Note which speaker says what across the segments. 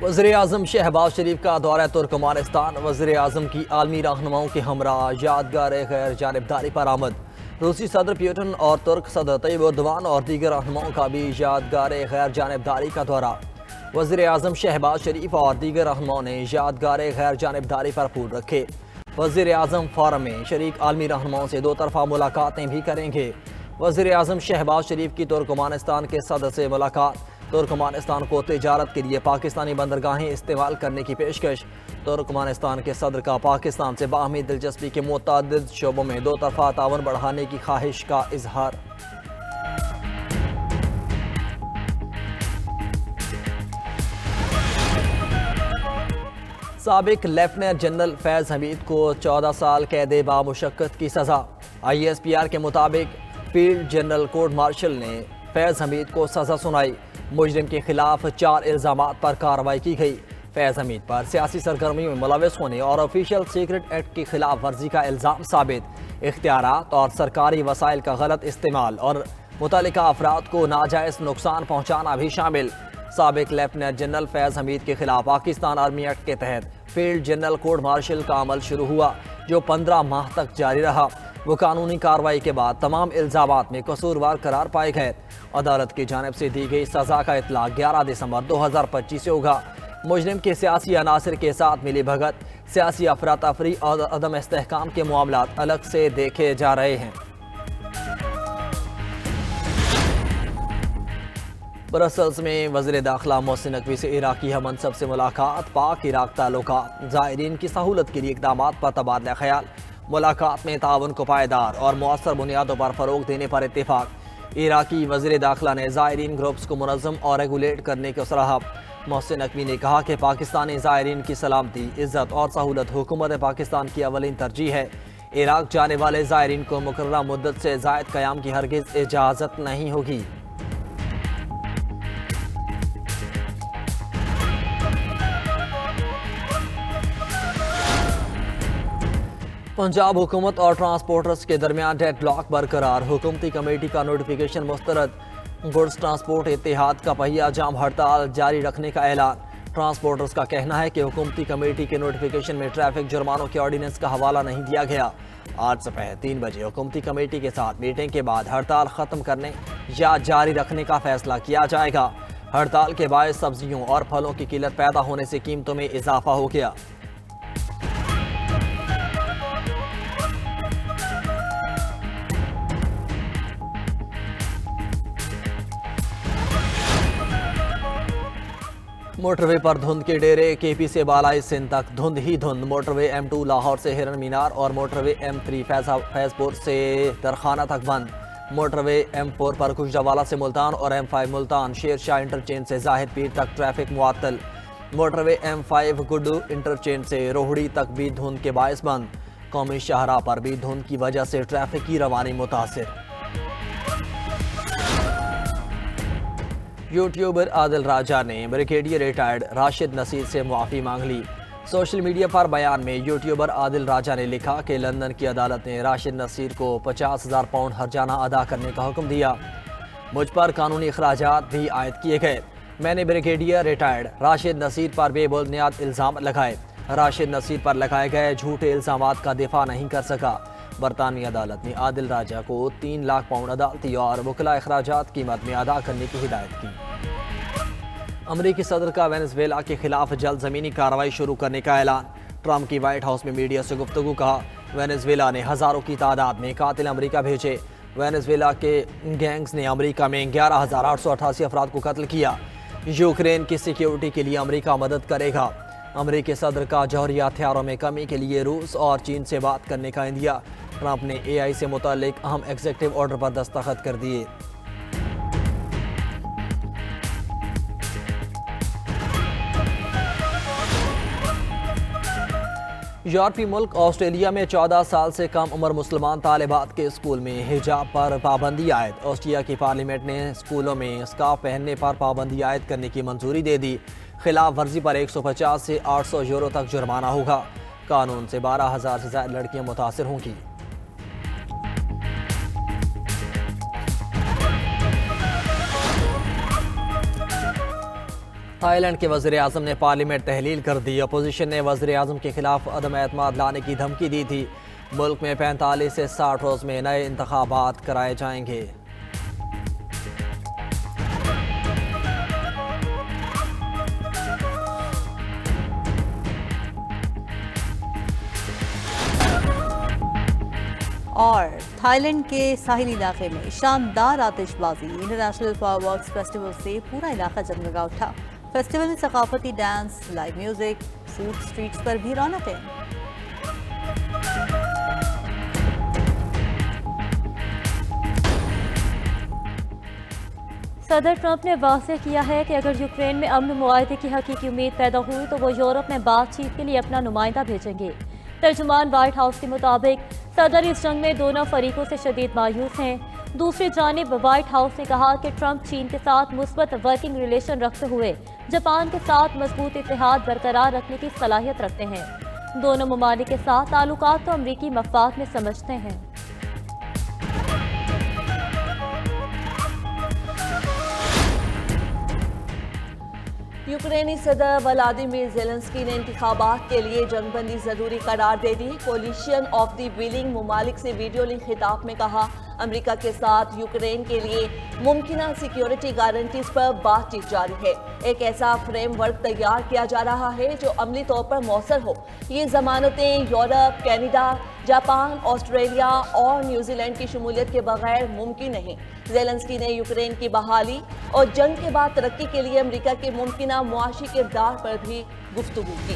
Speaker 1: وزیر اعظم شہباز شریف کا دورہ ترکمانستان، وزیر اعظم کی عالمی رہنماؤں کے ہمراہ یادگار غیر جانبداری پر آمد۔ روسی صدر پیوٹن اور ترک صدر طیب اردوان اور دیگر رہنماؤں کا بھی یادگار غیر جانبداری کا دورہ۔ وزیر اعظم شہباز شریف اور دیگر رہنماؤں نے یادگار غیر جانبداری پر پھول رکھے۔ وزیر اعظم فورم میں شریک عالمی رہنماؤں سے دو طرفہ ملاقاتیں بھی کریں گے۔ وزیر اعظم شہباز شریف کی ترکمانستان کے صدر سے ملاقات، ترکمانستان کو تجارت کے لیے پاکستانی بندرگاہیں استعمال کرنے کی پیشکش، ترکمانستان کے صدر کا پاکستان سے باہمی دلچسپی کے متعدد شعبوں میں دو طرفہ تعاون بڑھانے کی خواہش کا اظہار۔ سابق لیفٹیننٹ جنرل فیض حمید کو 14 سال قید بامشقت کی سزا۔ ISPR کے مطابق فیلڈ جنرل کورٹ مارشل نے فیض حمید کو سزا سنائی۔ مجرم کے خلاف 4 الزامات پر کارروائی کی گئی۔ فیض حمید پر سیاسی سرگرمیوں میں ملوث ہونے اور آفیشیل سیکرٹ ایکٹ کی خلاف ورزی کا الزام ثابت، اختیارات اور سرکاری وسائل کا غلط استعمال اور متعلقہ افراد کو ناجائز نقصان پہنچانا بھی شامل۔ سابق لیفٹیننٹ جنرل فیض حمید کے خلاف پاکستان آرمی ایکٹ کے تحت فیلڈ جنرل کورٹ مارشل کا عمل شروع ہوا، جو 15 ماہ تک جاری رہا۔ وہ قانونی کارروائی کے بعد تمام الزامات میں قصوروار قرار پائے گئے۔ عدالت کی جانب سے دی گئی سزا کا اطلاق 11 دسمبر 2025 سے ہوگا۔ مجرم کے سیاسی عناصر کے ساتھ ملی بھگت، سیاسی افراتفری اور عدم استحکام کے معاملات الگ سے دیکھے جا رہے ہیں۔ برسلز میں وزیر داخلہ محسن نقوی سے عراقی ہم منصب سے ملاقات، پاک عراق تعلقات، زائرین کی سہولت کے لیے اقدامات پر تبادلہ خیال۔ ملاقات میں تعاون کو پائیدار اور مؤثر بنیادوں پر فروغ دینے پر اتفاق۔ عراقی وزیر داخلہ نے زائرین گروپس کو منظم اور ریگولیٹ کرنے کو سراہا۔ محسن نقوی نے کہا کہ پاکستانی زائرین کی سلامتی، عزت اور سہولت حکومت پاکستان کی اولین ترجیح ہے۔ عراق جانے والے زائرین کو مقررہ مدت سے زائد قیام کی ہرگز اجازت نہیں ہوگی۔ پنجاب حکومت اور ٹرانسپورٹرز کے درمیان ڈیڈ لاک برقرار، حکومتی کمیٹی کا نوٹیفیکیشن مسترد۔ گڈز ٹرانسپورٹ اتحاد کا پہیہ جام ہڑتال جاری رکھنے کا اعلان۔ ٹرانسپورٹرز کا کہنا ہے کہ حکومتی کمیٹی کے نوٹیفیکیشن میں ٹریفک جرمانوں کے آرڈیننس کا حوالہ نہیں دیا گیا۔ آج صبح 3 بجے حکومتی کمیٹی کے ساتھ میٹنگ کے بعد ہڑتال ختم کرنے یا جاری رکھنے کا فیصلہ کیا جائے گا۔ ہڑتال کے باعث سبزیوں اور پھلوں کی قلت پیدا ہونے سے قیمتوں میں اضافہ ہو گیا۔ موٹر وے پر دھند کے ڈیرے، KP سے بالائی سندھ تک دھند ہی دھند۔ موٹر وے M2 لاہور سے ہرن مینار اور موٹر وے M3 فیض پور سے درخانہ تک بند۔ موٹر وے M4 پر گجرانوالہ سے ملتان اور M5 ملتان شیر شاہ انٹرچینج سے زاہد پیر تک ٹریفک معطل۔ موٹر وے M5 گڈو انٹرچینج سے روہڑی تک بھی دھند کے باعث بند۔ قومی شاہراہ پر بھی دھند کی وجہ سے ٹریفک کی روانی متاثر۔ یوٹیوبر عادل راجہ نے بریگیڈیئر ریٹائرڈ راشد نصیر سے معافی مانگ لی۔ سوشل میڈیا پر بیان میں یوٹیوبر عادل راجہ نے لکھا کہ لندن کی عدالت نے راشد نصیر کو 50,000 پاؤنڈ ہرجانہ ادا کرنے کا حکم دیا۔ مجھ پر قانونی اخراجات بھی عائد کیے گئے۔ میں نے بریگیڈیئر ریٹائرڈ راشد نصیر پر بے بنیاد الزام لگائے۔ راشد نصیر پر لگائے گئے جھوٹے الزامات کا دفاع نہیں کر سکا۔ برطانوی عدالت نے عادل راجہ کو 3 لاکھ پاؤنڈ عدالتی اور وکلا اخراجات قیمت میں ادا کرنے کی ہدایت کی۔ امریکی صدر کا وینزویلا کے خلاف جلد زمینی کارروائی شروع کرنے کا اعلان۔ ٹرمپ کی وائٹ ہاؤس میں میڈیا سے گفتگو، کہا وینزویلا نے ہزاروں کی تعداد میں قاتل امریکہ بھیجے۔ وینزویلا کے گینگز نے امریکہ میں 11,888 افراد کو قتل کیا۔ یوکرین کی سیکیورٹی کے لیے امریکہ مدد کرے گا۔ امریکی صدر کا جوہری ہتھیاروں میں کمی کے لیے روس اور چین سے بات کرنے کا عندیہ۔ ٹرمپ نے AI سے متعلق اہم ایگزیکٹو آرڈر پر دستخط کر دیے۔ یورپی ملک آسٹریلیا میں 14 سال سے کم عمر مسلمان طالبات کے اسکول میں حجاب پر پابندی عائد۔ آسٹریلیا کی پارلیمنٹ نے اسکولوں میں اسکارف پہننے پر پابندی عائد کرنے کی منظوری دے دی۔ خلاف ورزی پر 150 سے 800 یورو تک جرمانہ ہوگا۔ قانون سے 12,000 سے زائد لڑکیاں متاثر ہوں گی۔ تھائی لینڈ کے وزیر اعظم نے پارلیمنٹ تحلیل کر دی۔ اپوزیشن نے وزیر اعظم کے خلاف عدم اعتماد لانے کی دھمکی دی تھی۔ ملک میں 45 سے 60 روز میں نئے انتخابات کرائے جائیں گے۔
Speaker 2: اور تھائی لینڈ کے ساحلی علاقے میں شاندار آتش بازی انٹرنیشنل فائر ورکس فیسٹیول سے پورا علاقہ جگمگا اٹھا۔ فیسٹیول میں ثقافتی dance, live music, food streets پر بھی رونق ہے۔
Speaker 3: صدر ٹرمپ نے واضح کیا ہے کہ اگر یوکرین میں امن معاہدے کی حقیقی امید پیدا ہوئی تو وہ یورپ میں بات چیت کے لیے اپنا نمائندہ بھیجیں گے۔ ترجمان وائٹ ہاؤس کے مطابق صدر اس جنگ میں دونوں فریقوں سے شدید مایوس ہیں۔ دوسری جانب وائٹ ہاؤس نے کہا کہ ٹرمپ چین کے ساتھ مثبت ورکنگ ریلیشن رکھتے ہوئے جاپان کے ساتھ مضبوط اتحاد برقرار رکھنے کی صلاحیت رکھتے ہیں۔ دونوں ممالک کے ساتھ تعلقات کو امریکی مفاد میں سمجھتے ہیں۔
Speaker 4: یوکرینی صدر ولادیمیر زیلنسکی نے انتخابات کے لیے جنگ بندی ضروری قرار دے دی۔ کولیشن آف دی ویلنگ ممالک سے ویڈیو لنک خطاب میں کہا، امریکہ کے ساتھ یوکرین کے لیے ممکنہ سیکیورٹی گارنٹیز پر بات چیت جاری ہے۔ ایک ایسا فریم ورک تیار کیا جا رہا ہے جو عملی طور پر مؤثر ہو۔ یہ ضمانتیں یورپ، کینیڈا، جاپان، آسٹریلیا اور نیوزی لینڈ کی شمولیت کے بغیر ممکن نہیں۔ زیلنسکی نے یوکرین کی بحالی اور جنگ کے بعد ترقی کے لیے امریکہ کے ممکنہ معاشی کردار پر بھی گفتگو کی۔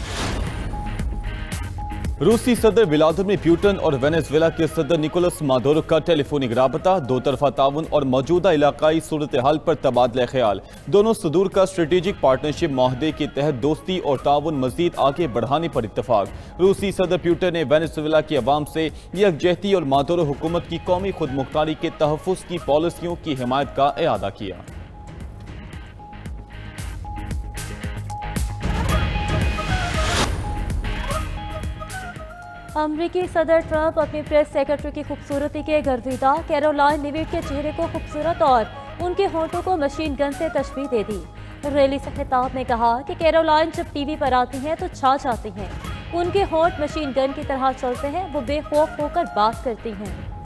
Speaker 5: روسی صدر ولادیمیر پیوٹن اور وینزویلا کے صدر نکولس مادورو کا ٹیلی فونک رابطہ، دو طرفہ تعاون اور موجودہ علاقائی صورتحال پر تبادلہ خیال۔ دونوں صدور کا اسٹریٹجک پارٹنرشپ معاہدے کے تحت دوستی اور تعاون مزید آگے بڑھانے پر اتفاق۔ روسی صدر پیوٹن نے وینزویلا کی عوام سے یکجہتی اور مادورو حکومت کی قومی خود مختاری کے تحفظ کی پالیسیوں کی حمایت کا اعادہ کیا۔
Speaker 3: امریکی صدر ٹرمپ اپنی پریس سیکرٹری کی خوبصورتی کے گرویدہ کیرولائن لیوٹ کے چہرے کو خوبصورت اور ان کے ہونٹوں کو مشین گن سے تشبیہ دے دی۔ ریلی سے خطاب میں کہا کہ کیرولائن جب ٹی وی پر آتی ہیں تو چھا جاتی ہیں، ان کے ہونٹ مشین گن کی طرح چلتے ہیں، وہ بے خوف ہو کر بات کرتی ہیں۔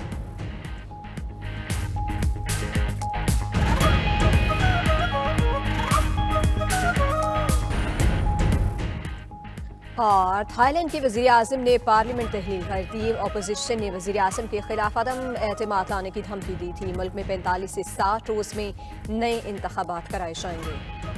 Speaker 6: اور تھائی لینڈ کے وزیر اعظم نے پارلیمنٹ تحلیل کر دی۔ اپوزیشن نے وزیر اعظم کے خلاف عدم اعتماد لانے کی دھمکی دی تھی۔ ملک میں 45 سے 60 روز میں نئے انتخابات کرائے جائیں گے۔